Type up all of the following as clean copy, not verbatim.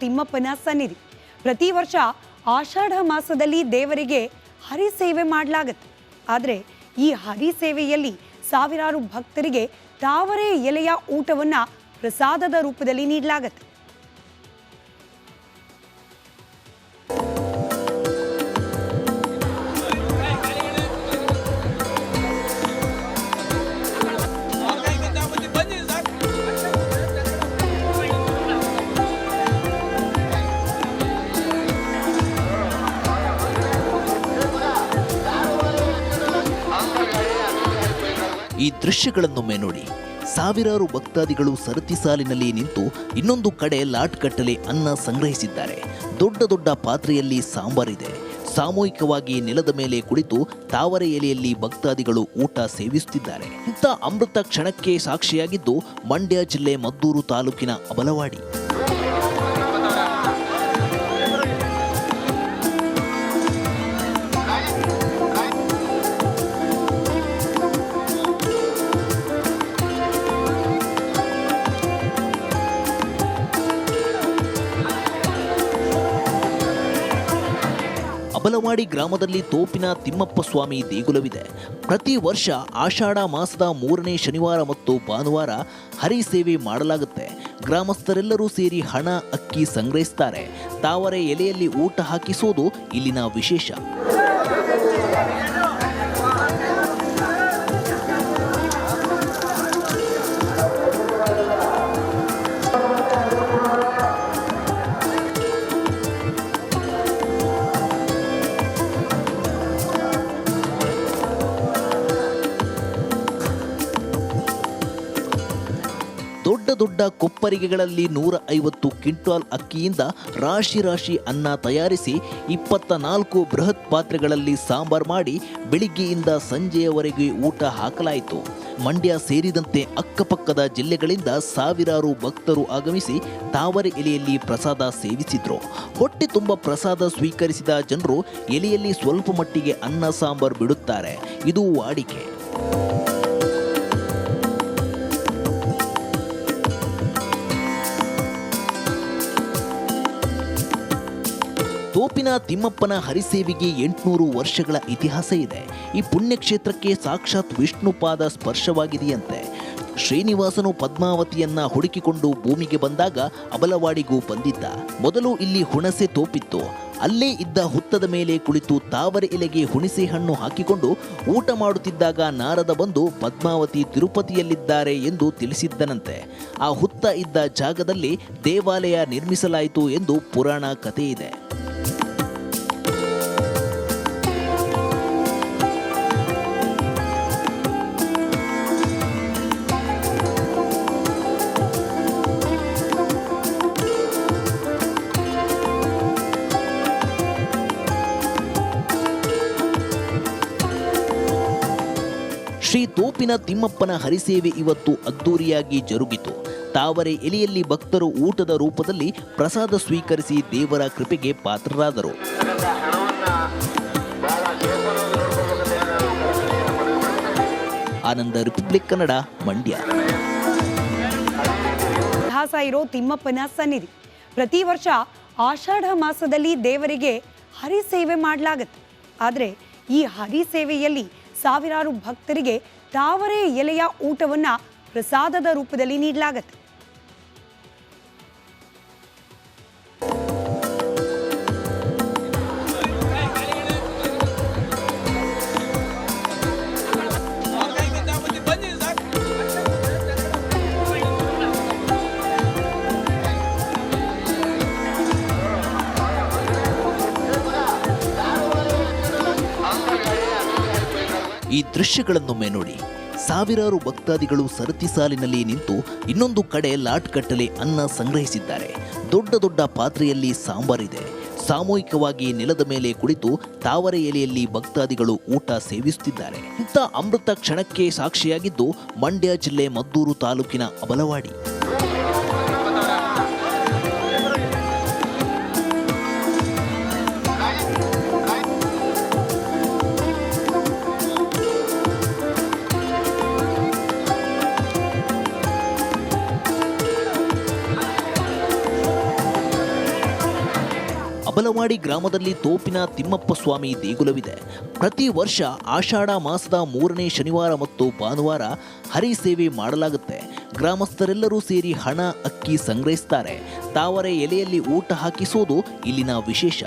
ತಿಮ್ಮಪ್ಪನ ಸನ್ನಿಧಿ. ಪ್ರತಿ ವರ್ಷ ಆಷಾಢ ಮಾಸದಲ್ಲಿ ದೇವರಿಗೆ ಹರಿಸೇವೆ ಮಾಡಲಾಗುತ್ತೆ. ಆದರೆ ಈ ಹರಿಸೇವೆಯಲ್ಲಿ ಸಾವಿರಾರು ಭಕ್ತರಿಗೆ ತಾವರೆ ಎಲೆಯ ಊಟವನ್ನ ಪ್ರಸಾದದ ರೂಪದಲ್ಲಿ ನೀಡಲಾಗುತ್ತೆ. ಈ ದೃಶ್ಯಗಳನ್ನೊಮ್ಮೆ ನೋಡಿ. ಸಾವಿರಾರು ಭಕ್ತಾದಿಗಳು ಸರತಿ ಸಾಲಿನಲ್ಲಿ ನಿಂತು ಇನ್ನೊಂದು ಕಡೆ ಲಾಟ್ಗಟ್ಟಲೆ ಅನ್ನ ಸಂಗ್ರಹಿಸಿದ್ದಾರೆ. ದೊಡ್ಡ ದೊಡ್ಡ ಪಾತ್ರೆಯಲ್ಲಿ ಸಾಂಬಾರಿದೆ. ಸಾಮೂಹಿಕವಾಗಿ ನೆಲದ ಮೇಲೆ ಕುಳಿತು ತಾವರೆ ಎಲೆಯಲ್ಲಿ ಭಕ್ತಾದಿಗಳು ಊಟ ಸೇವಿಸುತ್ತಿದ್ದಾರೆ. ಇಂಥ ಅಮೃತ ಕ್ಷಣಕ್ಕೆ ಸಾಕ್ಷಿಯಾಗಿದ್ದು ಮಂಡ್ಯ ಜಿಲ್ಲೆ ಮದ್ದೂರು ತಾಲೂಕಿನ ಅಬಲವಾಡಿ. ಅಬಲವಾಡಿ ಗ್ರಾಮದಲ್ಲಿ ತೋಪಿನ ತಿಮ್ಮಪ್ಪ ಸ್ವಾಮಿ ದೇಗುಲವಿದೆ. ಪ್ರತಿ ವರ್ಷ ಆಷಾಢ ಮಾಸದ 3ನೇ ಶನಿವಾರ ಮತ್ತು ಭಾನುವಾರ ಹರಿಸೇವೆ ಮಾಡಲಾಗುತ್ತೆ. ಗ್ರಾಮಸ್ಥರೆಲ್ಲರೂ ಸೇರಿ ಹಣ, ಅಕ್ಕಿ ಸಂಗ್ರಹಿಸುತ್ತಾರೆ. ತಾವರೆ ಎಲೆಯಲ್ಲಿ ಊಟ ಹಾಕಿಸೋದು ಇಲ್ಲಿನ ವಿಶೇಷ. ದೊಡ್ಡ ದೊಡ್ಡ ಕೊಪ್ಪರಿಗೆಗಳಲ್ಲಿ 150 ಕ್ವಿಂಟಾಲ್ ಅಕ್ಕಿಯಿಂದ ರಾಶಿ ರಾಶಿ ಅನ್ನ ತಯಾರಿಸಿ 24 ಬೃಹತ್ ಪಾತ್ರೆಗಳಲ್ಲಿ ಸಾಂಬಾರ್ ಮಾಡಿ ಬೆಳಿಗ್ಗೆಯಿಂದ ಸಂಜೆಯವರೆಗೆ ಊಟ ಹಾಕಲಾಯಿತು. ಮಂಡ್ಯ ಸೇರಿದಂತೆ ಅಕ್ಕಪಕ್ಕದ ಜಿಲ್ಲೆಗಳಿಂದ ಸಾವಿರಾರು ಭಕ್ತರು ಆಗಮಿಸಿ ತಾವರೆ ಎಲೆಯಲ್ಲಿ ಪ್ರಸಾದ ಸೇವಿಸಿದ್ರು. ಹೊಟ್ಟೆ ತುಂಬ ಪ್ರಸಾದ ಸ್ವೀಕರಿಸಿದ ಜನರು ಎಲೆಯಲ್ಲಿ ಸ್ವಲ್ಪ ಮಟ್ಟಿಗೆ ಅನ್ನ ಸಾಂಬಾರ್ ಬಿಡುತ್ತಾರೆ. ಇದು ವಾಡಿಕೆ. ತೋಪಿನ ತಿಮ್ಮಪ್ಪನ ಹರಿಸೇವೆಗೆ 800 ವರ್ಷಗಳ ಇತಿಹಾಸ ಇದೆ. ಈ ಪುಣ್ಯಕ್ಷೇತ್ರಕ್ಕೆ ಸಾಕ್ಷಾತ್ ವಿಷ್ಣುಪಾದ ಸ್ಪರ್ಶವಾಗಿದೆಯಂತೆ. ಶ್ರೀನಿವಾಸನು ಪದ್ಮಾವತಿಯನ್ನ ಹುಡುಕಿಕೊಂಡು ಭೂಮಿಗೆ ಬಂದಾಗ ಅಬಲವಾಡಿಗೂ ಬಂದಿದ್ದ. ಮೊದಲು ಇಲ್ಲಿ ಹುಣಸೆ ತೋಪಿತ್ತು. ಅಲ್ಲೇ ಇದ್ದ ಹುತ್ತದ ಮೇಲೆ ಕುಳಿತು ತಾವರೆ ಎಲೆಗೆ ಹುಣಸೆ ಹಣ್ಣು ಹಾಕಿಕೊಂಡು ಊಟ ಮಾಡುತ್ತಿದ್ದಾಗ ನಾರದ ಬಂದು ಪದ್ಮಾವತಿ ತಿರುಪತಿಯಲ್ಲಿದ್ದಾರೆ ಎಂದು ತಿಳಿಸಿದ್ದನಂತೆ. ಆ ಹುತ್ತ ಇದ್ದ ಜಾಗದಲ್ಲಿ ದೇವಾಲಯ ನಿರ್ಮಿಸಲಾಯಿತು ಎಂದು ಪುರಾಣ ಕಥೆ ಇದೆ. ಶ್ರೀ ತೋಪಿನ ತಿಮ್ಮಪ್ಪನ ಹರಿಸೇವೆ ಇವತ್ತು ಅದ್ದೂರಿಯಾಗಿ ಜರುಗಿತು. ತಾವರೆ ಎಲೆಯಲ್ಲಿ ಭಕ್ತರು ಊಟದ ರೂಪದಲ್ಲಿ ಪ್ರಸಾದ ಸ್ವೀಕರಿಸಿ ದೇವರ ಕೃಪೆಗೆ ಪಾತ್ರರಾದರು. ಆನಂದ, ರಿಪಬ್ಲಿಕ್ ಕನ್ನಡ, ಮಂಡ್ಯ. ಇತಿಹಾಸ ಇರೋ ತಿಮ್ಮಪ್ಪನ ಸನ್ನಿಧಿ. ಪ್ರತಿ ವರ್ಷ ಆಷಾಢ ಮಾಸದಲ್ಲಿ ದೇವರಿಗೆ ಹರಿಸೇವೆ ಮಾಡಲಾಗುತ್ತೆ. ಆದರೆ ಈ ಹರಿಸೇವೆಯಲ್ಲಿ ಸಾವಿರಾರು ಭಕ್ತರಿಗೆ ತಾವರೆ ಎಲೆಯ ಊಟವನ್ನ ಪ್ರಸಾದದ ರೂಪದಲ್ಲಿ ನೀಡಲಾಗುತ್ತೆ. ಈ ದೃಶ್ಯಗಳನ್ನೊಮ್ಮೆ ನೋಡಿ. ಸಾವಿರಾರು ಭಕ್ತಾದಿಗಳು ಸರತಿ ಸಾಲಿನಲ್ಲಿ ನಿಂತು ಇನ್ನೊಂದು ಕಡೆ ಲಾಟ್ಗಟ್ಟಲೆ ಅನ್ನ ಸಂಗ್ರಹಿಸಿದ್ದಾರೆ. ದೊಡ್ಡ ದೊಡ್ಡ ಪಾತ್ರೆಯಲ್ಲಿ ಸಾಂಬಾರಿದೆ. ಸಾಮೂಹಿಕವಾಗಿ ನೆಲದ ಮೇಲೆ ಕುಳಿತು ತಾವರೆ ಎಲೆಯಲ್ಲಿ ಭಕ್ತಾದಿಗಳು ಊಟ ಸೇವಿಸುತ್ತಿದ್ದಾರೆ. ಇಂಥ ಅಮೃತ ಕ್ಷಣಕ್ಕೆ ಸಾಕ್ಷಿಯಾಗಿದ್ದು ಮಂಡ್ಯ ಜಿಲ್ಲೆ ಮದ್ದೂರು ತಾಲೂಕಿನ ಅಬಲವಾಡಿ. ಅಬಲವಾಡಿ ಗ್ರಾಮದಲ್ಲಿ ತೋಪಿನ ತಿಮ್ಮಪ್ಪ ಸ್ವಾಮಿ ದೇಗುಲವಿದೆ. ಪ್ರತಿ ವರ್ಷ ಆಷಾಢ ಮಾಸದ 3ನೇ ಶನಿವಾರ ಮತ್ತು ಭಾನುವಾರ ಹರಿಸೇವೆ ಮಾಡಲಾಗುತ್ತೆ. ಗ್ರಾಮಸ್ಥರೆಲ್ಲರೂ ಸೇರಿ ಹಣ, ಅಕ್ಕಿ ಸಂಗ್ರಹಿಸುತ್ತಾರೆ. ತಾವರೆ ಎಲೆಯಲ್ಲಿ ಊಟ ಹಾಕಿಸೋದು ಇಲ್ಲಿನ ವಿಶೇಷ.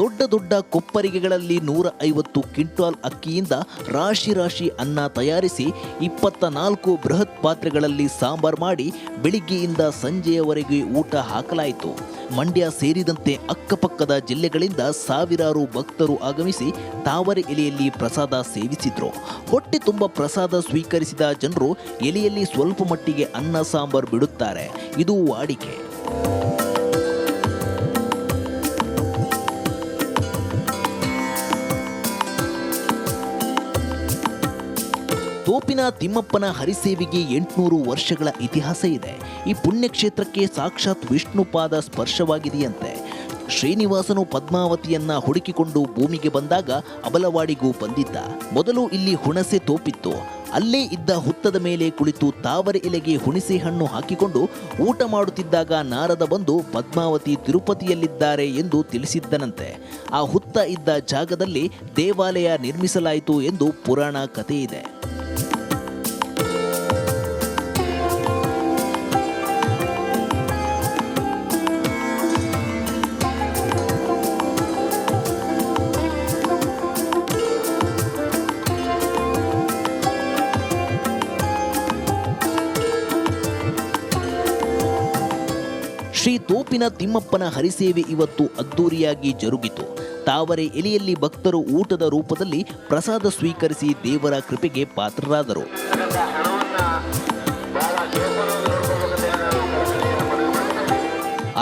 ದೊಡ್ಡ ದೊಡ್ಡ ಕೊಪ್ಪರಿಗೆಗಳಲ್ಲಿ 150 ಕ್ವಿಂಟಾಲ್ ಅಕ್ಕಿಯಿಂದ ರಾಶಿ ರಾಶಿ ಅನ್ನ ತಯಾರಿಸಿ 24 ಬೃಹತ್ ಪಾತ್ರೆಗಳಲ್ಲಿ ಸಾಂಬಾರ್ ಮಾಡಿ ಬೆಳಿಗ್ಗೆಯಿಂದ ಸಂಜೆಯವರೆಗೆ ಊಟ ಹಾಕಲಾಯಿತು. ಮಂಡ್ಯ ಸೇರಿದಂತೆ ಅಕ್ಕಪಕ್ಕದ ಜಿಲ್ಲೆಗಳಿಂದ ಸಾವಿರಾರು ಭಕ್ತರು ಆಗಮಿಸಿ ತಾವರೆ ಎಲೆಯಲ್ಲಿ ಪ್ರಸಾದ ಸೇವಿಸಿದ್ರು. ಹೊಟ್ಟೆ ತುಂಬ ಪ್ರಸಾದ ಸ್ವೀಕರಿಸಿದ ಜನರು ಎಲೆಯಲ್ಲಿ ಸ್ವಲ್ಪ ಮಟ್ಟಿಗೆ ಅನ್ನ ಸಾಂಬಾರ್ ಬಿಡುತ್ತಾರೆ. ಇದು ವಾಡಿಕೆ. ತೋಪಿನ ತಿಮ್ಮಪ್ಪನ ಹರಿಸೇವೆಗೆ 800 ವರ್ಷಗಳ ಇತಿಹಾಸ ಇದೆ. ಈ ಪುಣ್ಯಕ್ಷೇತ್ರಕ್ಕೆ ಸಾಕ್ಷಾತ್ ವಿಷ್ಣುಪಾದ ಸ್ಪರ್ಶವಾಗಿದೆಯಂತೆ. ಶ್ರೀನಿವಾಸನು ಪದ್ಮಾವತಿಯನ್ನ ಹುಡುಕಿಕೊಂಡು ಭೂಮಿಗೆ ಬಂದಾಗ ಅಬಲವಾಡಿಗೂ ಬಂದಿದ್ದ. ಮೊದಲು ಇಲ್ಲಿ ಹುಣಸೆ ತೋಪಿತ್ತು. ಅಲ್ಲೇ ಇದ್ದ ಹುತ್ತದ ಮೇಲೆ ಕುಳಿತು ತಾವರೆ ಎಲೆಗೆ ಹುಣಸೆ ಹಣ್ಣು ಹಾಕಿಕೊಂಡು ಊಟ ಮಾಡುತ್ತಿದ್ದಾಗ ನಾರದ ಬಂದು ಪದ್ಮಾವತಿ ತಿರುಪತಿಯಲ್ಲಿದ್ದಾರೆ ಎಂದು ತಿಳಿಸಿದ್ದನಂತೆ. ಆ ಹುತ್ತ ಇದ್ದ ಜಾಗದಲ್ಲಿ ದೇವಾಲಯ ನಿರ್ಮಿಸಲಾಯಿತು ಎಂದು ಪುರಾಣ ಕಥೆ ಇದೆ. ಶ್ರೀ ತೋಪಿನ ತಿಮ್ಮಪ್ಪನ ಹರಿಸೇವೆ ಇವತ್ತು ಅದ್ದೂರಿಯಾಗಿ ಜರುಗಿತು. ತಾವರೆ ಎಲೆಯಲ್ಲಿ ಭಕ್ತರು ಊಟದ ರೂಪದಲ್ಲಿ ಪ್ರಸಾದ ಸ್ವೀಕರಿಸಿ ದೇವರ ಕೃಪೆಗೆ ಪಾತ್ರರಾದರು.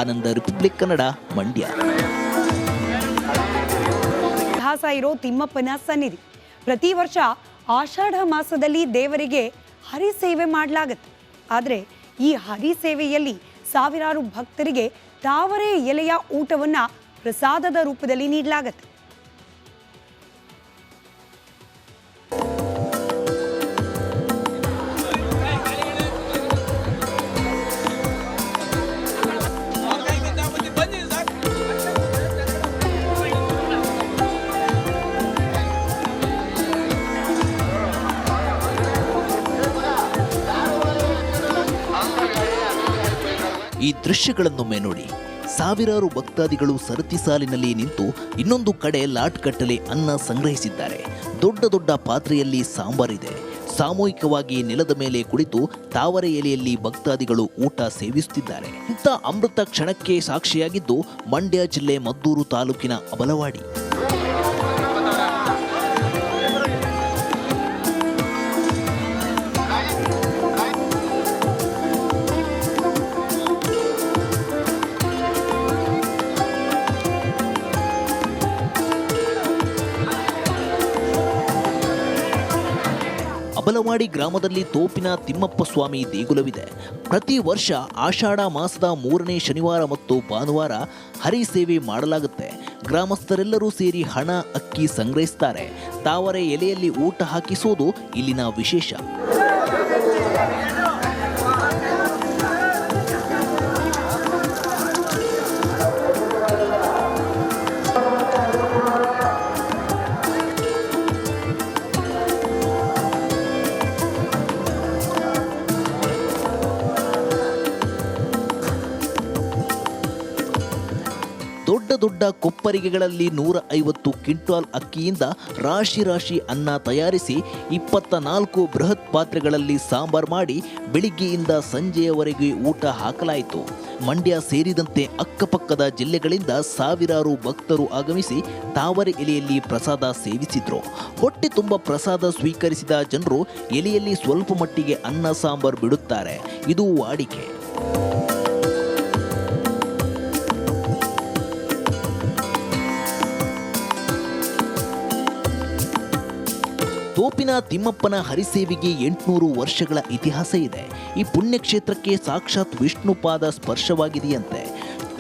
ಆನಂದ, ರಿಪಬ್ಲಿಕ್ ಕನ್ನಡ, ಮಂಡ್ಯ. ಇತಿಹಾಸ ಇರೋ ತಿಮ್ಮಪ್ಪನ ಸನ್ನಿಧಿ. ಪ್ರತಿ ವರ್ಷ ಆಷಾಢ ಮಾಸದಲ್ಲಿ ದೇವರಿಗೆ ಹರಿಸೇವೆ ಮಾಡಲಾಗುತ್ತೆ. ಆದರೆ ಈ ಹರಿಸೇವೆಯಲ್ಲಿ ಸಾವಿರಾರು ಭಕ್ತರಿಗೆ ತಾವರೆ ಎಲೆಯ ಊಟವನ್ನ ಪ್ರಸಾದದ ರೂಪದಲ್ಲಿ ನೀಡಲಾಗುತ್ತೆ. ಈ ದೃಶ್ಯಗಳನ್ನೊಮ್ಮೆ ನೋಡಿ. ಸಾವಿರಾರು ಭಕ್ತಾದಿಗಳು ಸರತಿ ಸಾಲಿನಲ್ಲಿ ನಿಂತು ಇನ್ನೊಂದು ಕಡೆ ಲಾಟ್ಗಟ್ಟಲೆ ಅನ್ನ ಸಂಗ್ರಹಿಸಿದ್ದಾರೆ. ದೊಡ್ಡ ದೊಡ್ಡ ಪಾತ್ರೆಯಲ್ಲಿ ಸಾಂಬಾರಿದೆ. ಸಾಮೂಹಿಕವಾಗಿ ನೆಲದ ಮೇಲೆ ಕುಳಿತು ತಾವರೆ ಎಲೆಯಲ್ಲಿ ಭಕ್ತಾದಿಗಳು ಊಟ ಸೇವಿಸುತ್ತಿದ್ದಾರೆ. ಇಂಥ ಅಮೃತ ಕ್ಷಣಕ್ಕೆ ಸಾಕ್ಷಿಯಾಗಿದ್ದು ಮಂಡ್ಯ ಜಿಲ್ಲೆ ಮದ್ದೂರು ತಾಲೂಕಿನ ಅಬಲವಾಡಿ. ಅಬಲವಾಡಿ ಗ್ರಾಮದಲ್ಲಿ ತೋಪಿನ ತಿಮ್ಮಪ್ಪ ಸ್ವಾಮಿ ದೇಗುಲವಿದೆ. ಪ್ರತಿ ವರ್ಷ ಆಷಾಢ ಮಾಸದ 3ನೇ ಶನಿವಾರ ಮತ್ತು ಭಾನುವಾರ ಹರಿಸೇವೆ ಮಾಡಲಾಗುತ್ತೆ. ಗ್ರಾಮಸ್ಥರೆಲ್ಲರೂ ಸೇರಿ ಹಣ, ಅಕ್ಕಿ ಸಂಗ್ರಹಿಸುತ್ತಾರೆ. ತಾವರೆ ಎಲೆಯಲ್ಲಿ ಊಟ ಹಾಕಿಸೋದು ಇಲ್ಲಿನ ವಿಶೇಷ. ದೊಡ್ಡ ದೊಡ್ಡ ಕೊಪ್ಪರಿಗೆಗಳಲ್ಲಿ 150 ಕ್ವಿಂಟಾಲ್ ಅಕ್ಕಿಯಿಂದ ರಾಶಿ ರಾಶಿ ಅನ್ನ ತಯಾರಿಸಿ 24 ಬೃಹತ್ ಪಾತ್ರೆಗಳಲ್ಲಿ ಸಾಂಬಾರ್ ಮಾಡಿ ಬೆಳಿಗ್ಗೆಯಿಂದ ಸಂಜೆಯವರೆಗೆ ಊಟ ಹಾಕಲಾಯಿತು. ಮಂಡ್ಯ ಸೇರಿದಂತೆ ಅಕ್ಕಪಕ್ಕದ ಜಿಲ್ಲೆಗಳಿಂದ ಸಾವಿರಾರು ಭಕ್ತರು ಆಗಮಿಸಿ ತಾವರೆ ಎಲೆಯಲ್ಲಿ ಪ್ರಸಾದ ಸೇವಿಸಿದ್ರು. ಹೊಟ್ಟೆ ತುಂಬ ಪ್ರಸಾದ ಸ್ವೀಕರಿಸಿದ ಜನರು ಎಲೆಯಲ್ಲಿ ಸ್ವಲ್ಪ ಮಟ್ಟಿಗೆ ಅನ್ನ ಸಾಂಬಾರ್ ಬಿಡುತ್ತಾರೆ. ಇದು ವಾಡಿಕೆ. ತೋಪಿನ ತಿಮ್ಮಪ್ಪನ ಹರಿಸೇವೆಗೆ 800 ವರ್ಷಗಳ ಇತಿಹಾಸ ಇದೆ. ಈ ಪುಣ್ಯಕ್ಷೇತ್ರಕ್ಕೆ ಸಾಕ್ಷಾತ್ ವಿಷ್ಣುಪಾದ ಸ್ಪರ್ಶವಾಗಿದೆಯಂತೆ.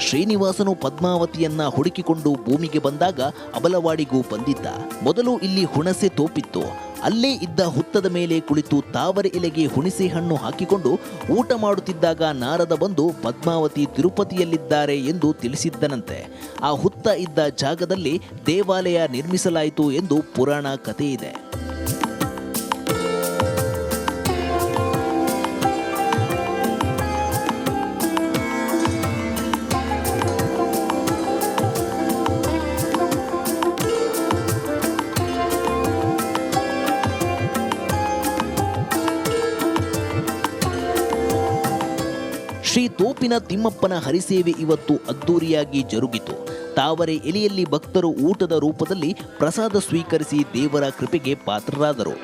ಶ್ರೀನಿವಾಸನು ಪದ್ಮಾವತಿಯನ್ನ ಹುಡುಕಿಕೊಂಡು ಭೂಮಿಗೆ ಬಂದಾಗ ಅಬಲವಾಡಿಗೂ ಬಂದಿದ್ದ. ಮೊದಲು ಇಲ್ಲಿ ಹುಣಸೆ ತೋಪಿತ್ತು. ಅಲ್ಲೇ ಇದ್ದ ಹುತ್ತದ ಮೇಲೆ ಕುಳಿತು ತಾವರೆ ಎಲೆಗೆ ಹುಣಸೆ ಹಣ್ಣು ಹಾಕಿಕೊಂಡು ಊಟ ಮಾಡುತ್ತಿದ್ದಾಗ ನಾರದ ಬಂದು ಪದ್ಮಾವತಿ ತಿರುಪತಿಯಲ್ಲಿದ್ದಾರೆ ಎಂದು ತಿಳಿಸಿದ್ದನಂತೆ. ಆ ಹುತ್ತ ಇದ್ದ ಜಾಗದಲ್ಲಿ ದೇವಾಲಯ ನಿರ್ಮಿಸಲಾಯಿತು ಎಂದು ಪುರಾಣ ಕಥೆ ಇದೆ. ಶ್ರೀ ತೋಪಿನ ತಿಮ್ಮಪ್ಪನ ಹರಿಸೇವೆ ಇವತ್ತು ಅದ್ದೂರಿಯಾಗಿ ಜರುಗಿತು. ತಾವರೆ ಎಲೆಯಲ್ಲಿ ಭಕ್ತರು ಊಟದ ರೂಪದಲ್ಲಿ ಪ್ರಸಾದ ಸ್ವೀಕರಿಸಿ ದೇವರ ಕೃಪೆಗೆ ಪಾತ್ರರಾದರು.